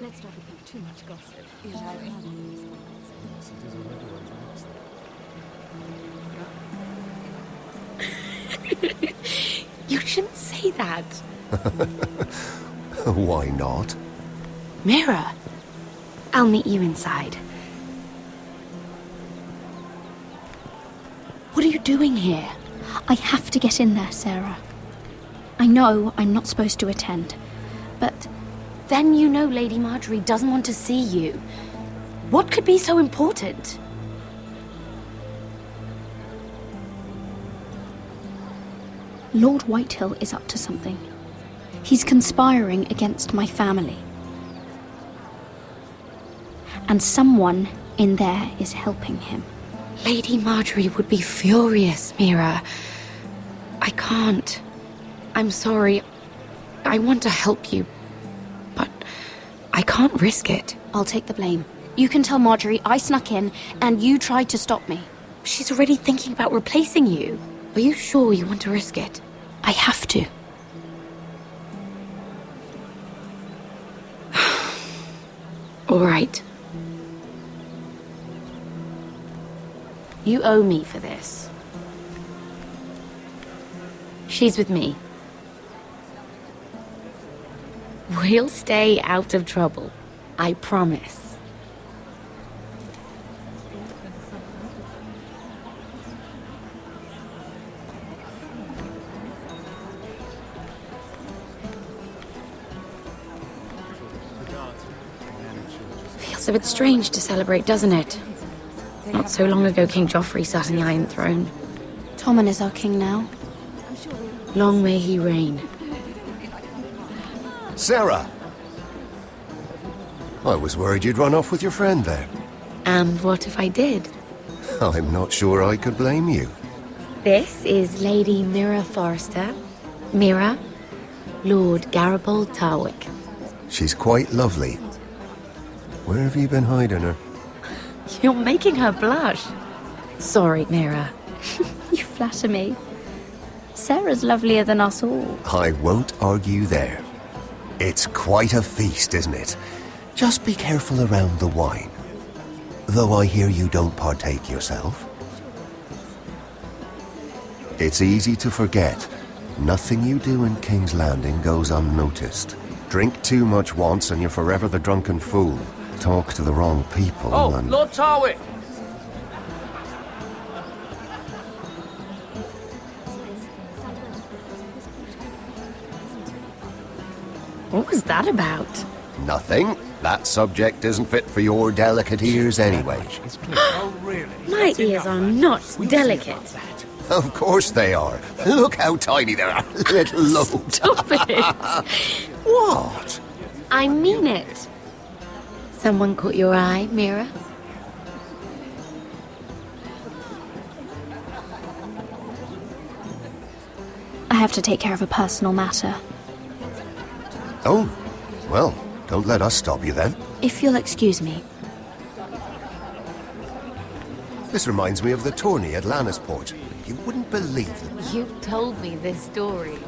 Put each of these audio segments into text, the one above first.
Let's not repeat too much gossip. Yes, I've heard of this. You shouldn't say that. Why not? Mira, I'll meet you inside. What are you doing here? I have to get in there, Sarah. I know I'm not supposed to attend, but... Then you know Lady Marjorie doesn't want to see you. What could be so important? Lord Whitehill is up to something. He's conspiring against my family. And someone in there is helping him. Lady Marjorie would be furious, Mira. I can't. I'm sorry. I want to help you, but I can't risk it. I'll take the blame. You can tell Marjorie I snuck in and you tried to stop me. She's already thinking about replacing you. Are you sure you want to risk it? I have to. All right. You owe me for this. She's with me. We'll stay out of trouble. I promise. Feels a bit strange to celebrate, doesn't it? Not so long ago, King Joffrey sat on the Iron Throne. Tommen is our king now. Long may he reign. Sarah! I was worried you'd run off with your friend there. And what if I did? I'm not sure I could blame you. This is Lady Mira Forrester. Mira, Lord Garibald Tarwick. She's quite lovely. Where have you been hiding her? You're making her blush. Sorry, Mira. You flatter me. Sarah's lovelier than us all. I won't argue there. It's quite a feast, isn't it? Just be careful around the wine. Though I hear you don't partake yourself. It's easy to forget. Nothing you do in King's Landing goes unnoticed. Drink too much once and you're forever the drunken fool. Talk to the wrong people and... Lord Tarwick! What was that about? Nothing. That subject isn't fit for your delicate ears anyway. My ears are not delicate. Of course they are. Look how tiny they are. Little load. Stop it. What? I mean it. Someone caught your eye, Mira? I have to take care of a personal matter. Oh, well, don't let us stop you then. If you'll excuse me. This reminds me of the tourney at Lannisport. You wouldn't believe it. You told me this story.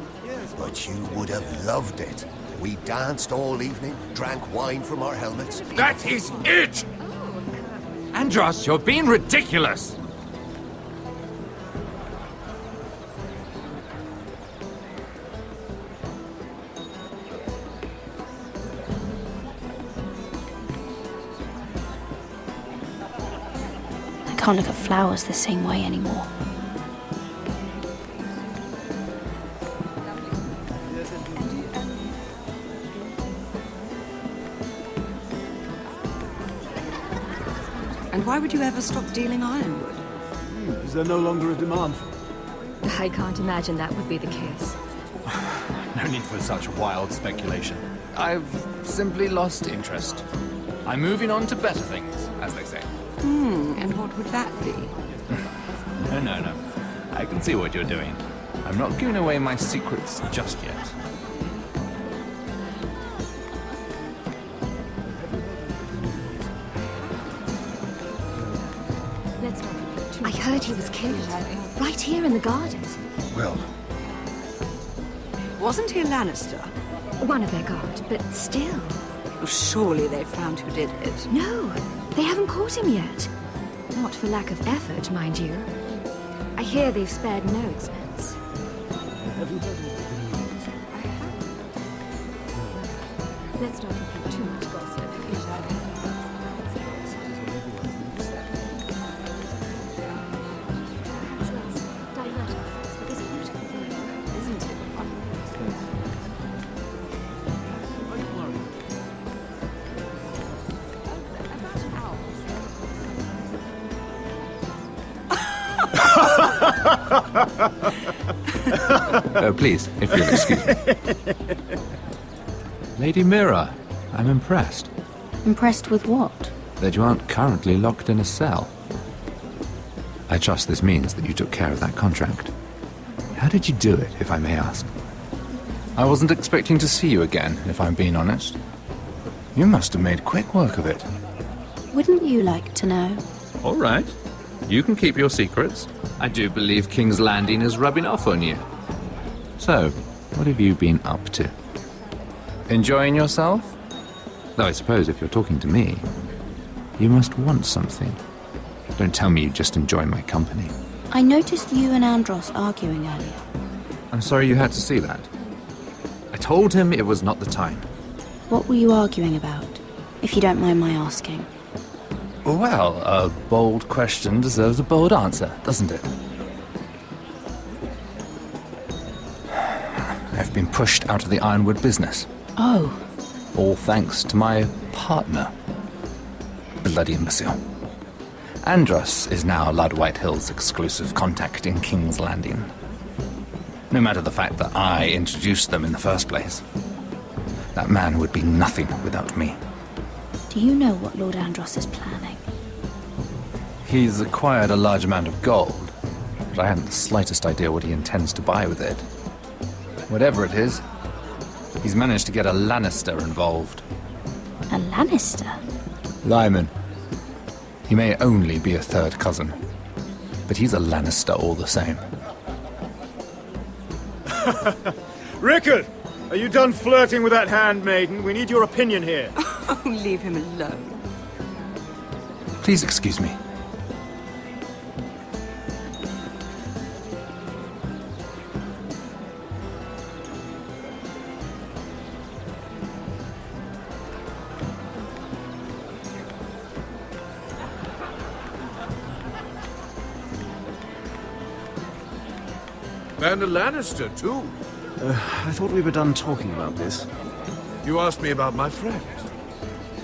But you would have loved it. We danced all evening, drank wine from our helmets. That is it! Andros, you're being ridiculous! I can't look at flowers the same way anymore. And why would you ever stop dealing ironwood? Is there no longer a demand for it? I can't imagine that would be the case. No need for such wild speculation. I've simply lost interest. I'm moving on to better things, as they say. And what would that be? No. I can see what you're doing. I'm not giving away my secrets just yet. I heard he was killed. Right here in the gardens. Well, Wasn't he a Lannister? One of their guard, but still. Well, surely they found who did it. No, they haven't caught him yet. Not for lack of effort, mind you. I hear they've spared no expense. Let's not repeat too much gossip. Let's divert ourselves with this beautiful view, isn't it? Please, if you'll excuse me. Lady Mira, I'm impressed Impressed with what? that you aren't currently locked in a cell. I trust this means that you took care of that contract. How did you do it, if I may ask? I wasn't expecting to see you again, if I'm being honest. You must have made quick work of it. Wouldn't you like to know? All right. You can keep your secrets. I do believe King's Landing is rubbing off on you. So, what have you been up to? Enjoying yourself? Though I suppose if you're talking to me, you must want something. Don't tell me you just enjoy my company. I noticed you and R.Navros arguing earlier. I'm sorry you had to see that. I told him it was not the time. What were you arguing about, if you don't mind my asking? Well, a bold question deserves a bold answer, doesn't it? I've been pushed out of the ironwood business. Oh, All thanks to my partner. Bloody imbecile. Andros is now Lord Whitehill's exclusive contact in King's Landing. No matter the fact that I introduced them in the first place. That man would be nothing without me. do you know what Lord Andros is planning? He's acquired a large amount of gold, but I haven't the slightest idea what he intends to buy with it. Whatever it is, he's managed to get a Lannister involved. A Lannister? Lyman. He may only be a third cousin, but he's a Lannister all the same. Rickard! Are you done flirting with that handmaiden? We need your opinion here. Oh, leave him alone. Please excuse me. And a Lannister, too. I thought we were done talking about this. You asked me about my friend.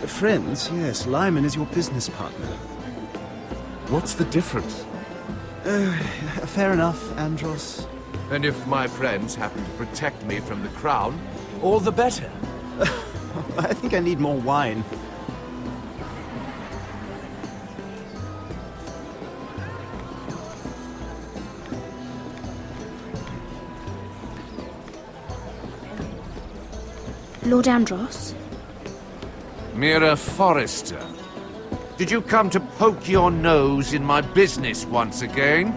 Friends, yes. Lyman is your business partner. What's the difference? Fair enough, Andros. And if my friends happen to protect me from the crown, all the better. I think I need more wine. Lord Andros? Mira Forrester, did you come to poke your nose in my business once again?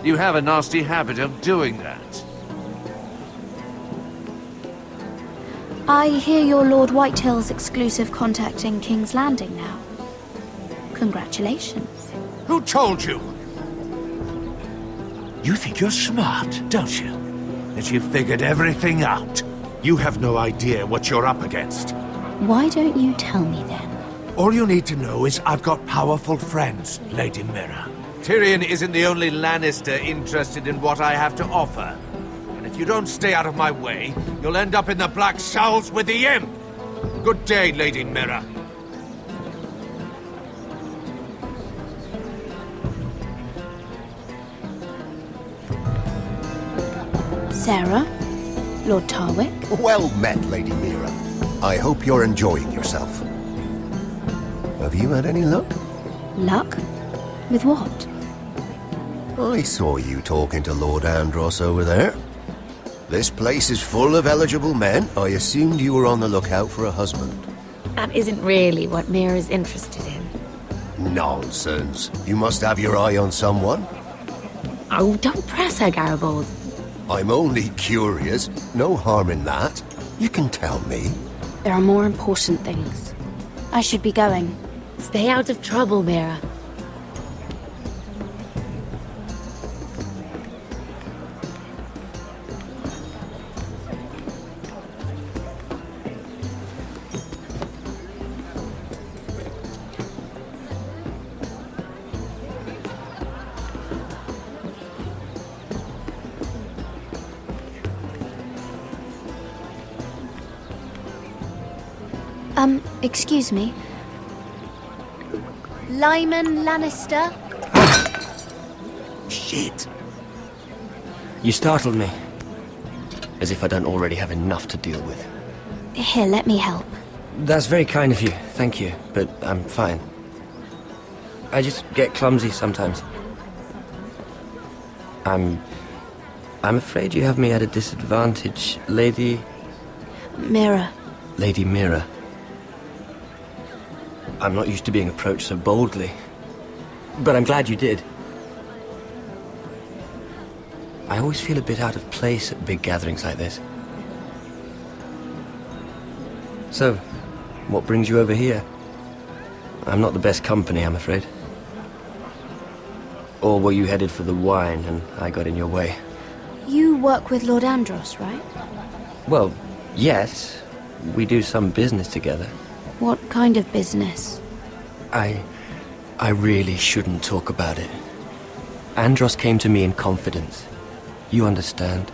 You have a nasty habit of doing that. I hear you're Lord Whitehill's exclusive contact in King's Landing now. Congratulations. Who told you? You think you're smart, don't you? That you've figured everything out. You have no idea what you're up against. Why don't you tell me then? All you need to know is I've got powerful friends, Lady Mira. Tyrion isn't the only Lannister interested in what I have to offer. And if you don't stay out of my way, you'll end up in the Black Showls with the Imp. Good day, Lady Mira. Sarah? Lord Tarwick? Well met, Lady Mira. I hope you're enjoying yourself. Have you had any luck? Luck? With what? I saw you talking to Lord Andros over there. This place is full of eligible men. I assumed you were on the lookout for a husband. That isn't really what Mira's interested in. Nonsense. You must have your eye on someone. Oh, don't press her, Garibaldi. I'm only curious. No harm in that. You can tell me. There are more important things. I should be going. Stay out of trouble, Mira. Excuse me. Lyman Lannister? Shit. You startled me. As if I don't already have enough to deal with. Here, let me help. That's very kind of you, thank you, but I'm fine. I just get clumsy sometimes. I'm afraid you have me at a disadvantage, Lady... Mira. Lady Mira. I'm not used to being approached so boldly. But I'm glad you did. I always feel a bit out of place at big gatherings like this. So, what brings you over here? I'm not the best company, I'm afraid. Or were you headed for the wine and I got in your way? You work with Lord Andros, right? Well, yes. We do some business together. What kind of business? I really shouldn't talk about it. Andros came to me in confidence. You understand?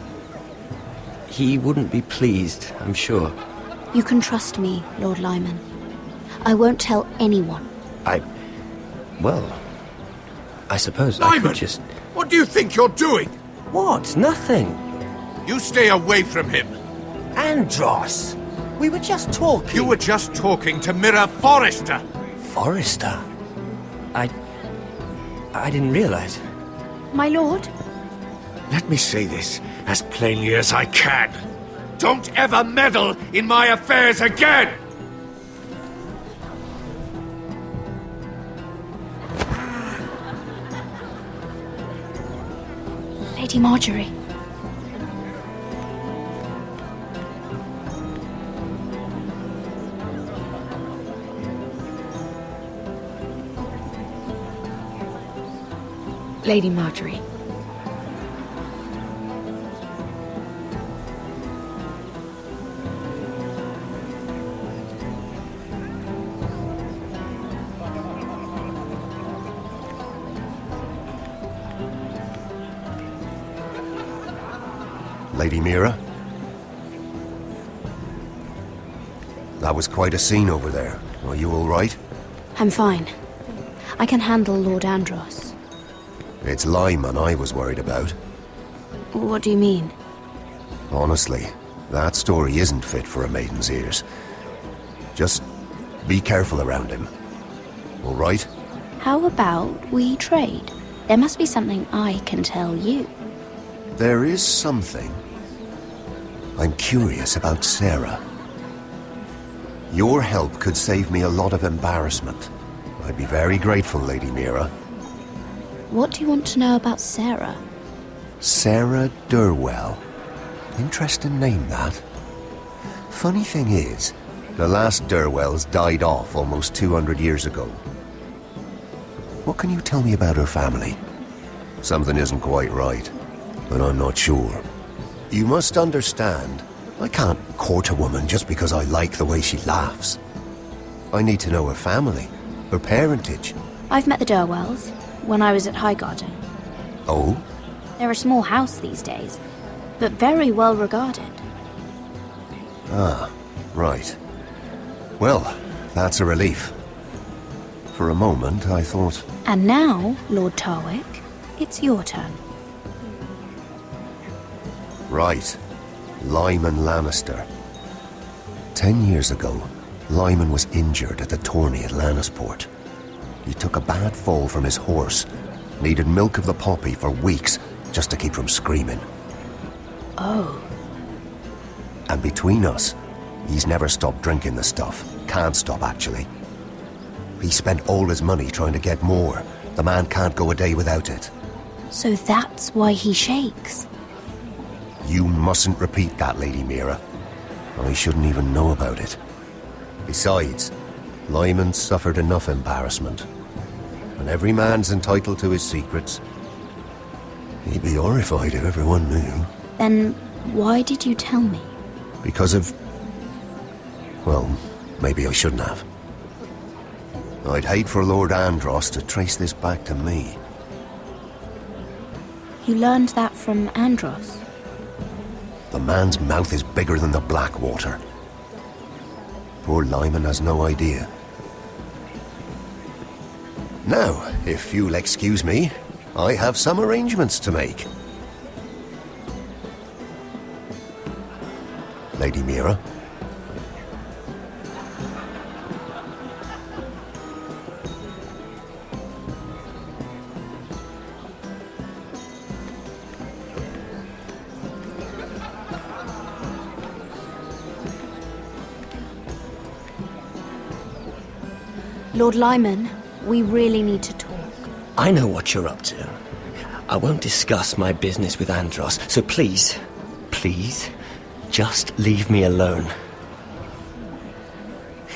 He wouldn't be pleased, I'm sure. You can trust me, Lord Lyman. I won't tell anyone. Well, I suppose Lyman! I could just... What do you think you're doing? What? Nothing. You stay away from him. Andros! We were just talking. You were just talking to Mira Forrester. Forrester? I didn't realize. My lord? Let me say this as plainly as I can. Don't ever meddle in my affairs again! Lady Marjorie. Lady Marjorie. Lady Mira? That was quite a scene over there. Are you all right? I'm fine. I can handle Lord Andros. It's Lyman I was worried about. What do you mean? Honestly, that story isn't fit for a maiden's ears. Just be careful around him. All right? How about we trade? There must be something I can tell you. There is something. I'm curious about Sarah. Your help could save me a lot of embarrassment. I'd be very grateful, Lady Mira. What do you want to know about Sarah? Sarah Durwell. Interesting name, that. Funny thing is, the last Durwells died off almost 200 years ago. What can you tell me about her family? Something isn't quite right, but I'm not sure. You must understand, I can't court a woman just because I like the way she laughs. I need to know her family, her parentage. I've met the Durwells when I was at Highgarden. Oh? They're a small house these days, but very well regarded. Ah, right. Well, that's a relief. For a moment, I thought... And now, Lord Tarwick, it's your turn. Right. Lyman Lannister. 10 years ago, Lyman was injured at the tourney at Lannisport. He took a bad fall from his horse, needed milk of the poppy for weeks just to keep from screaming. Oh. And between us, he's never stopped drinking the stuff. Can't stop, actually. He spent all his money trying to get more. The man can't go a day without it. So that's why he shakes. You mustn't repeat that, Lady Mira. I shouldn't even know about it. Besides, Lyman's suffered enough embarrassment. And every man's entitled to his secrets. He'd be horrified if everyone knew. Then why did you tell me? Because of... well, maybe I shouldn't have. I'd hate for Lord R.Navros to trace this back to me. You learned that from R.Navros? The man's mouth is bigger than the Blackwater. Poor Lyman has no idea. Now, if you'll excuse me, I have some arrangements to make. Lady Mira. Lord Lyman, we really need to talk. I know what you're up to. I won't discuss my business with Andros, so please, just leave me alone.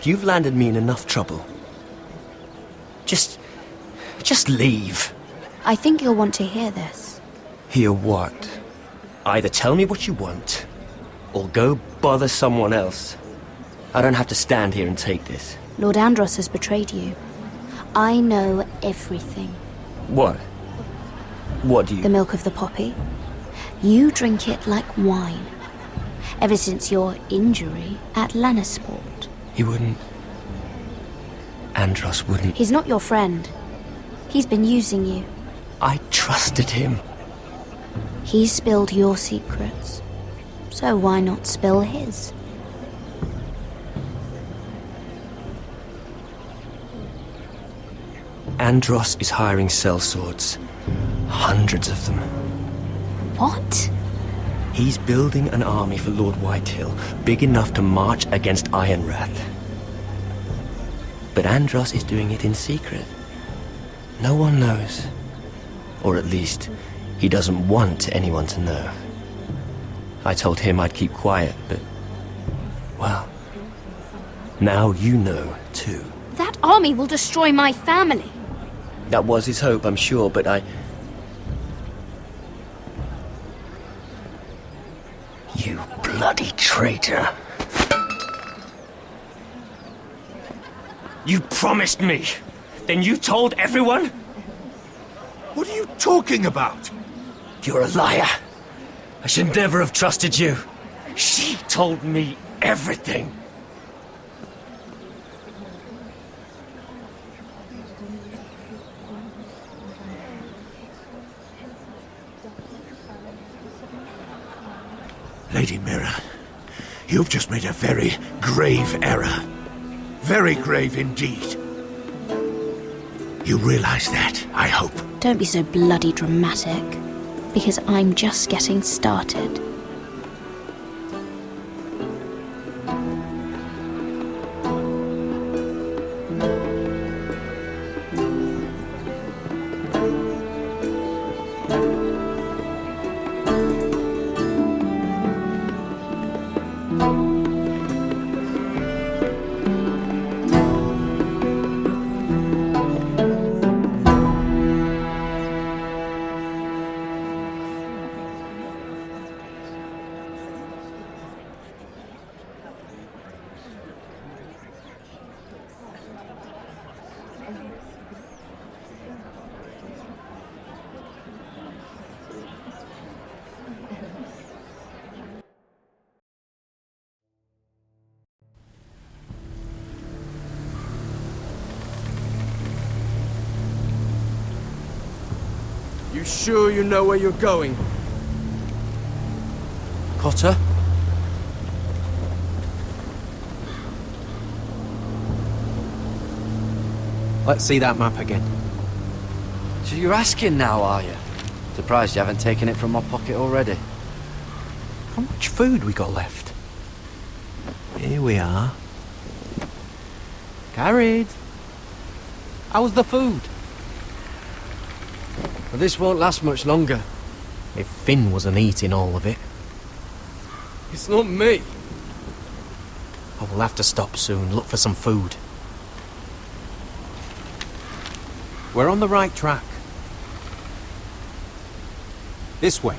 You've landed me in enough trouble. Just leave. I think you'll want to hear this. Hear what? Either tell me what you want, or go bother someone else. I don't have to stand here and take this. Lord R.Navros has betrayed you. I know everything. What? What do you... The milk of the poppy. You drink it like wine. Ever since your injury at Lannisport. He wouldn't... Andros wouldn't... He's not your friend. He's been using you. I trusted him. He spilled your secrets. So why not spill his? Andros is hiring sellswords. Hundreds of them. What? He's building an army for Lord Whitehill, big enough to march against Ironrath. But Andros is doing it in secret. No one knows. Or at least, he doesn't want anyone to know. I told him I'd keep quiet, but... well... now you know, too. That army will destroy my family. That was his hope, I'm sure, but I... You bloody traitor. You promised me. Then you told everyone? What are you talking about? You're a liar. I should never have trusted you. She told me everything. Lady Mira, you've just made a very grave error. Very grave indeed. You realize that, I hope. Don't be so bloody dramatic, because I'm just getting started. You sure you know where you're going? Potter? Let's see that map again. So you're asking now, are you? Surprised you haven't taken it from my pocket already. How much food we got left? Here we are. Carried. How's the food? Well, this won't last much longer. If Finn wasn't eating all of it. It's not me. But we'll have to stop soon, look for some food. We're on the right track. This way.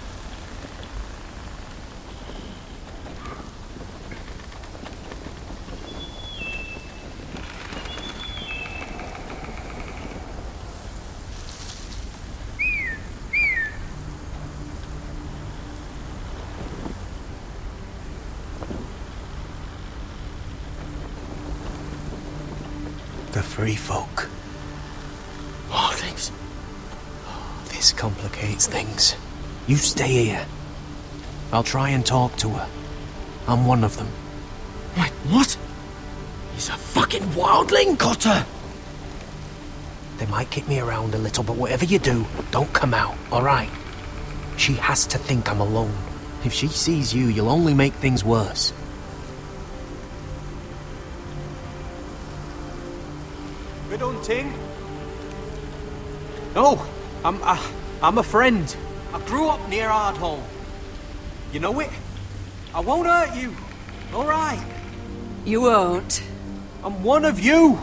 The free folk. Wildlings. This complicates things. You stay here. I'll try and talk to her. I'm one of them. Wait, what? He's a fucking wildling, Cotter! They might kick me around a little, but whatever you do, don't come out, alright? She has to think I'm alone. If she sees you, you'll only make things worse. Good hunting. No, I'm a friend. I grew up near Ardhall. You know it? I won't hurt you. All right. You won't. I'm one of you.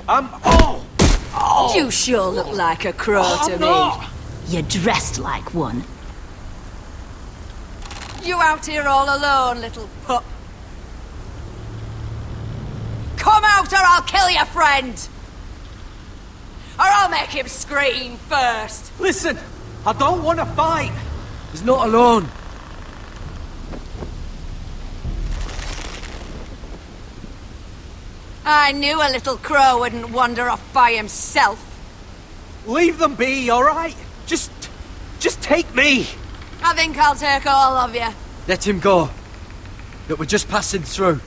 Oh! You sure look like a crow to me. You're dressed like one. You out here all alone, little pup? Come out or I'll kill your friend! Or I'll make him scream first! Listen, I don't want to fight. He's not alone. I knew a little crow wouldn't wander off by himself. Leave them be, all right? Just take me. I think I'll take all of you. Let him go. Look, we're just passing through.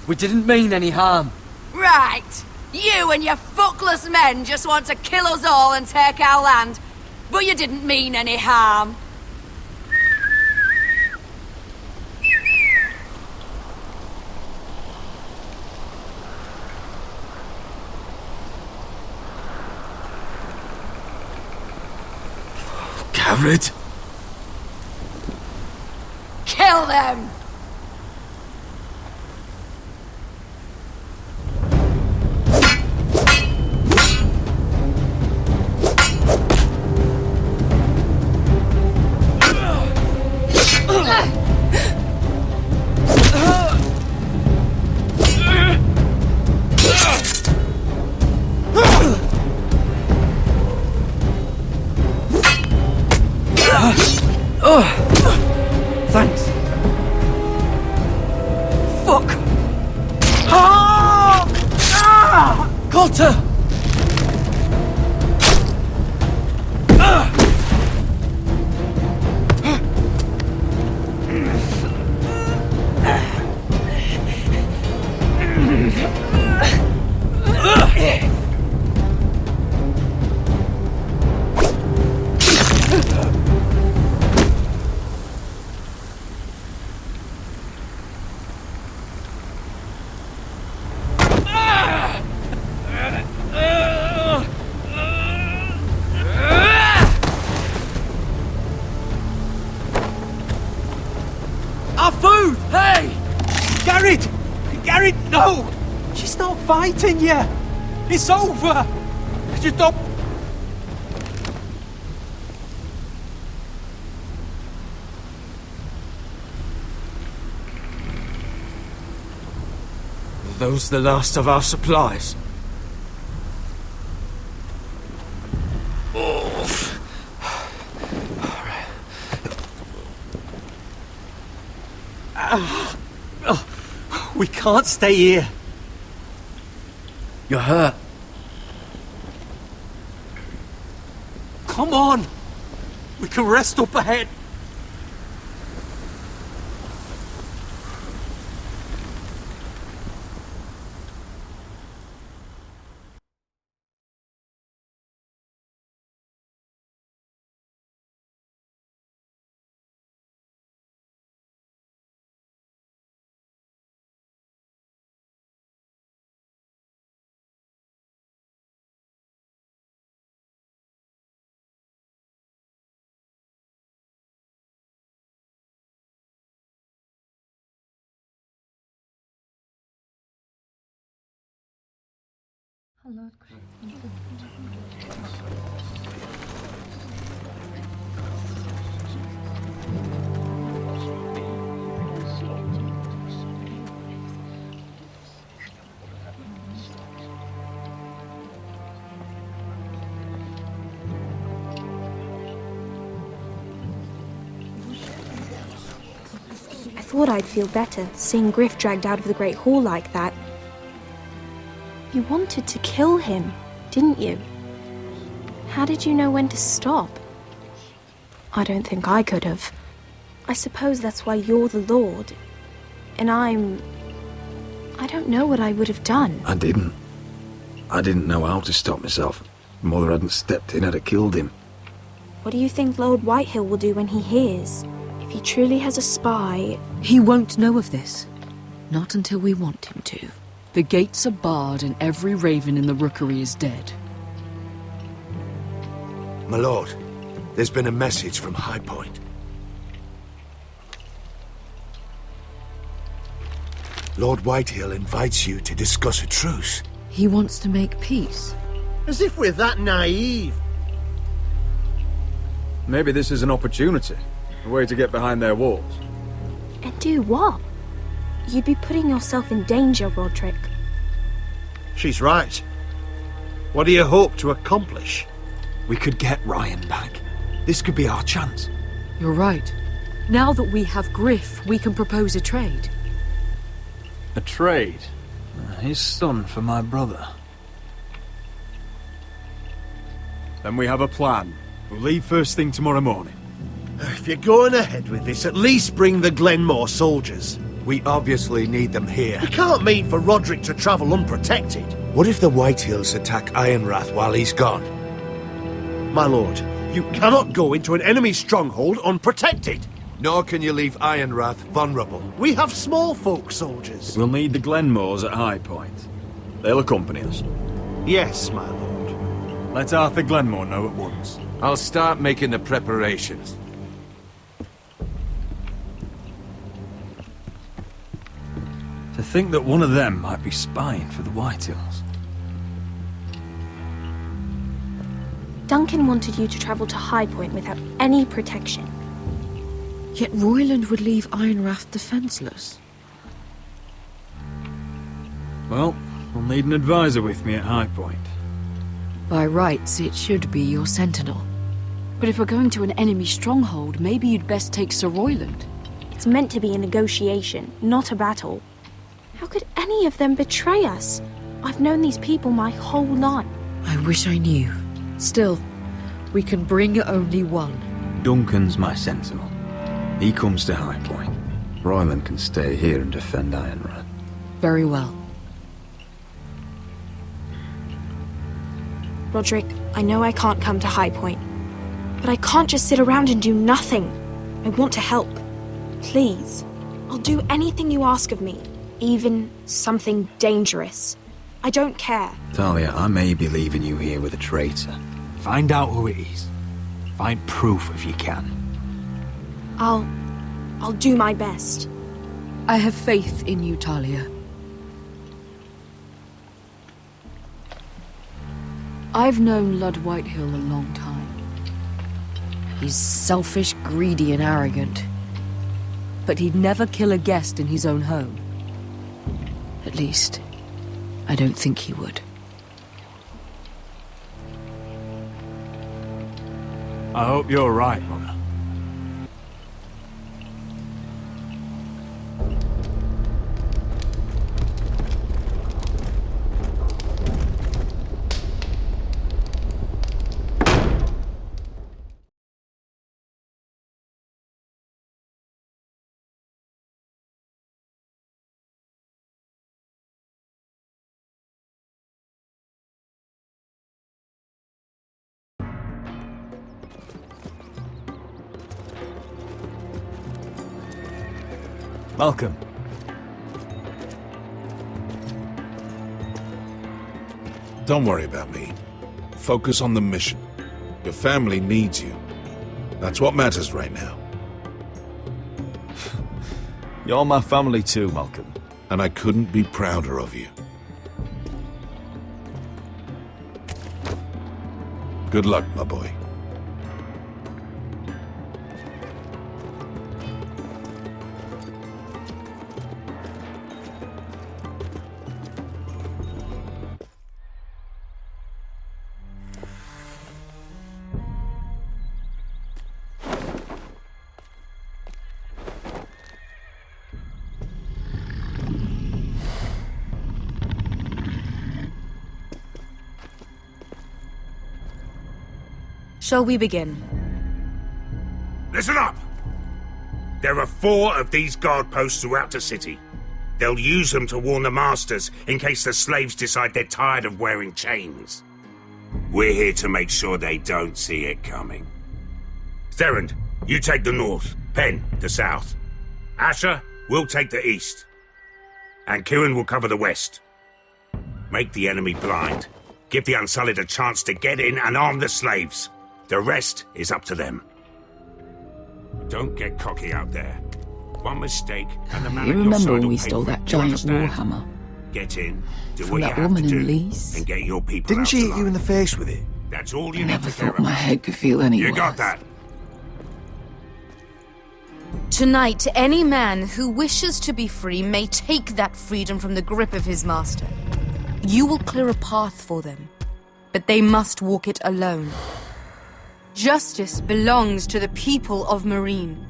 We didn't mean any harm. Right. You and your fuckless men just want to kill us all and take our land. But you didn't mean any harm. Garrett. Kill them! Thanks. Fuck! Cotter! Our food! Hey! Garrett! Garrett, no! She's not fighting yet! It's over! Just don't... Are those the last of our supplies? We can't stay here. You're hurt. Come on! We can rest up ahead. I thought I'd feel better seeing Griff dragged out of the Great Hall like that. You wanted to kill him, didn't you? How did you know when to stop? I don't think I could have. I suppose that's why you're the Lord. And I don't know what I would have done. I didn't know how to stop myself. Mother hadn't stepped in, I'd have killed him. What do you think Lord Whitehill will do when he hears? If he truly has a spy... He won't know of this. Not until we want him to. The gates are barred and every raven in the rookery is dead. My lord, there's been a message from High Point. Lord Whitehill invites you to discuss a truce. He wants to make peace. As if we're that naive. Maybe this is an opportunity. A way to get behind their walls. And do what? You'd be putting yourself in danger, Roderick. She's right. What do you hope to accomplish? We could get Ryan back. This could be our chance. You're right. Now that we have Griff, we can propose a trade. A trade? His son for my brother. Then we have a plan. We'll leave first thing tomorrow morning. If you're going ahead with this, at least bring the Glenmore soldiers. We obviously need them here. You can't mean for Roderick to travel unprotected. What if the Whitehills attack Ironrath while he's gone? My lord, you cannot go into an enemy stronghold unprotected. Nor can you leave Ironrath vulnerable. We have small folk soldiers. We'll need the Glenmores at High Point. They'll accompany us. Yes, my lord. Let Arthur Glenmore know at once. I'll start making the preparations. To think that one of them might be spying for the Whitehills. Duncan wanted you to travel to High Point without any protection. Yet Royland would leave Ironrath defenseless. Well, I'll need an advisor with me at High Point. By rights, it should be your sentinel. But if we're going to an enemy stronghold, maybe you'd best take Sir Royland. It's meant to be a negotiation, not a battle. How could any of them betray us? I've known these people my whole life. I wish I knew. Still, we can bring only one. Duncan's my sentinel. He comes to High Point. Royland can stay here and defend Ironrath. Very well. Roderick, I know I can't come to High Point, but I can't just sit around and do nothing. I want to help. Please. I'll do anything you ask of me, even something dangerous. I don't care. Talia, I may be leaving you here with a traitor. Find out who it is. Find proof if you can. I'll do my best. I have faith in you, Talia. I've known Lord Whitehill a long time. He's selfish, greedy, and arrogant. But he'd never kill a guest in his own home. At least, I don't think he would. I hope you're right, Mother. Welcome. Don't worry about me. Focus on the mission. Your family needs you. That's what matters right now. You're my family too, Malcolm. And I couldn't be prouder of you. Good luck, my boy. Shall we begin? Listen up! There are 4 of these guard posts throughout the city. They'll use them to warn the masters in case the slaves decide they're tired of wearing chains. We're here to make sure they don't see it coming. Therend, you take the north. Penn, the south. Asher, we'll take the east. And Kieran will cover the west. Make the enemy blind. Give the Unsullied a chance to get in and arm the slaves. The rest is up to them. Don't get cocky out there. One mistake and the man You at your remember side when will we pay stole for that it. giant Understand? warhammer? Get in, do From what you that have woman to in do, Lease? and get your people Didn't out she hit alive. you in the face with it? That's all you I need never to care thought my about. head could feel any You worse. got that? Tonight, any man who wishes to be free may take that freedom from the grip of his master. You will clear a path for them, but they must walk it alone. Justice belongs to the people of Marine.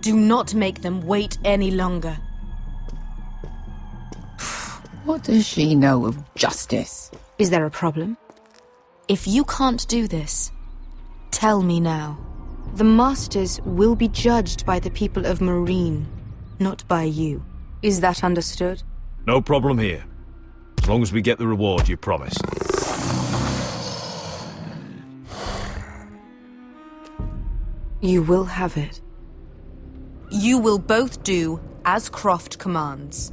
Do not make them wait any longer. What does she know of justice? Is there a problem? If you can't do this, tell me now. The Masters will be judged by the people of Marine, not by you. Is that understood? No problem here. As long as we get the reward you promised. You will have it. You will both do as Croft commands.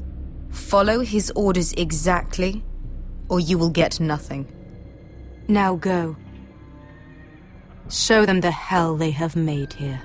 Follow his orders exactly, or you will get nothing. Now go. Show them the hell they have made here.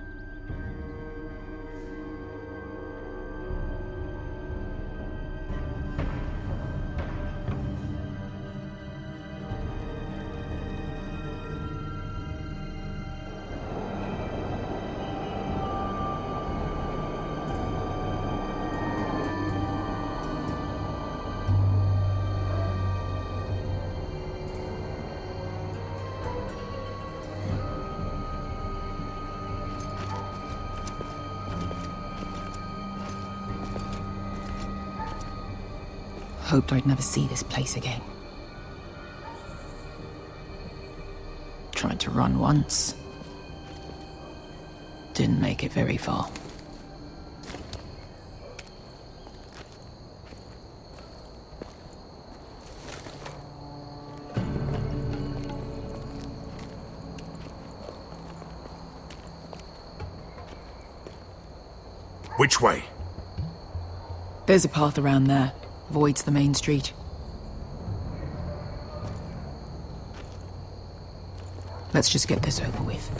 Hoped I'd never see this place again. Tried to run once. Didn't make it very far. Which way? There's a path around there. Avoids the main street. Let's just get this over with.